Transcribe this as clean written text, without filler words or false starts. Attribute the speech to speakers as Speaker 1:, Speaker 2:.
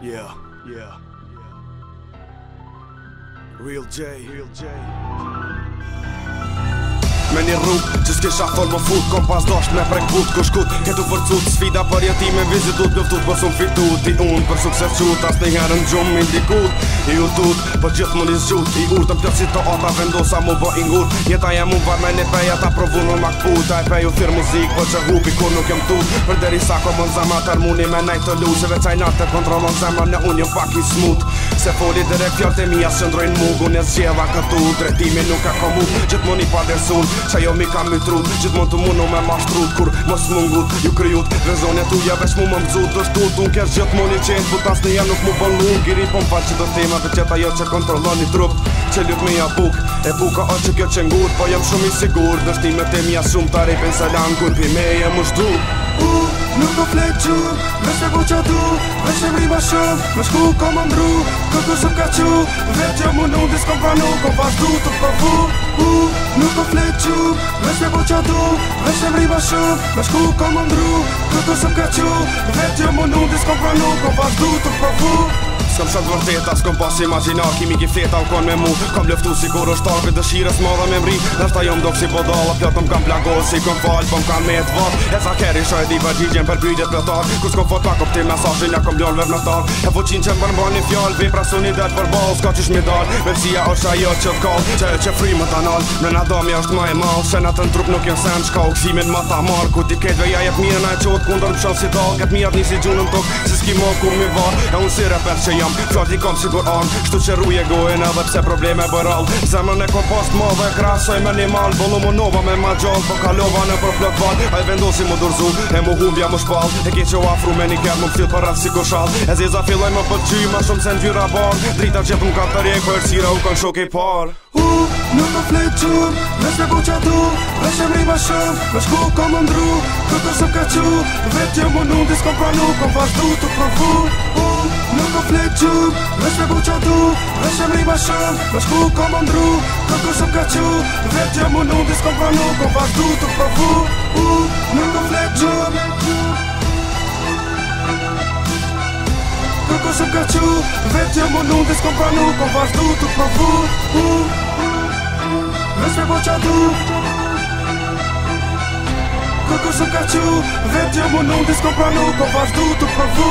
Speaker 1: Yeah. Real J. Me një rrug që s'kisha tholl më fut, kom pas dasht me prek but ku shkut. Ketu forcut sfida për jetime vizitut, luftut për sum fitut. I unë për sukses qut, as në herën gjumë indikut. I utut, për gjithë më një zgjut. I urtëm plët si të ata vendosa mu bë ingut. Jeta jem unë varme një peja ta provu në makput. A e peju thirë muzik, për që grupi kur nuk jem tut. Për deri sa komon zemat harmoni me nejt të lu. Se veçaj natë të kontrolon zemën në unë jëm pak i smut. Se foli direkt fjallë të mija sëndrojnë mugu. Në zgjeva këtu, drejtimi nuk ka komu. Gjithmoni pa dersun, qa jo mi kam mytrut. Gjithmon të munu me mashtrut, kur mos mungut ju kryut. Vezonja tuja veç mu më mzut. Dështut, unë kesh gjithmoni qenë, putas në jam nuk mu bëllu. Giri po m'faq që do temave qeta jo që kontrolon një trup. Që lyp me ja buk, e buka o që kjo që ngur. Po jem shumë i sigur, dështimet e mija shumë ta rejpen selan. Kur pi me jem u shdu.
Speaker 2: Nuk do flet gjur, veç me bu qa du, veç me rima shumë, me shku kom më ndru, kërku shumë ka qu, veç jam unë dis kom pranu, kom vazhdu të provu. Nuk do flet gjur, veç me bu qa du, veç me rima shumë, me shku kom më ndru, kërku shumë ka qu, veç jam unë dis kom pranu, kom vazhdu të provu.
Speaker 1: S'kom shok vërteta, s'kom pas imaginar, kimi ki feta u kon me mu. Kom lëftu si kur është tarpi dëshires madhe me mri. Nashta jo m'dok si bodala, pjotëm kam plagos, si kom fall, po m'kan me të vat. E sa keri shoj di përgjigjen për pyjtjet plëtar. Kus kom fot pak optim mesazhin, ja kom bjon vërnëtar. E fuqin që m'bërmban një fjall, vipra suni del për bal, s'ka qish mi dal. Velësia është ajo që t'kall, që fri më t'anal. Mrena damja është ma e mal, shenat në trup nuk jon sen shka u ksimin ma ta mar. Ku ti ketve ja jep mirë na e qot kundër m'shon si dal. Ket mijat nisi gjunëm tok, si s'ki mo ku mi var. E unë si reper që jam, fjall kom si kur arm, shtu që ruje gojën edhe pse probleme bëral. Zemrën e kom pas t'madhe e krasoj me një mal. Bollu mu nova me ma gjall, po kalova në për plët val. A i vendosi mu durzu, e mu humbja mu shpall. E ke që u afru me një kërë mu m'fil për rrëth si koshall. E zeza filloj më përgjy, ma shumë se n'gjyra bar. Drita që t'm ka të rjek për sira u kon shok i par.
Speaker 2: Nuk do flet gjur, veç me bu qa du, veç me rima shumë, me shku kom më ndru, kërku shumë ka qu, veç jam unë dis kom pranu, kom vazhdu të provu. Nuk do flet gjur, veç me bu qa du, veç me rima shumë, me shku kom më ndru, kërku shumë ka qu, veç jam unë dis kom pranu, kom vazhdu të provu. Nuk do flet gjur, kërku shumë ka qu, veç jam unë dis kom pranu, kom vazhdu të provu. Veç me bu qa du, kërku shumë ka qu, veç jam unë dis kom pranu, kom vazhdu të provu.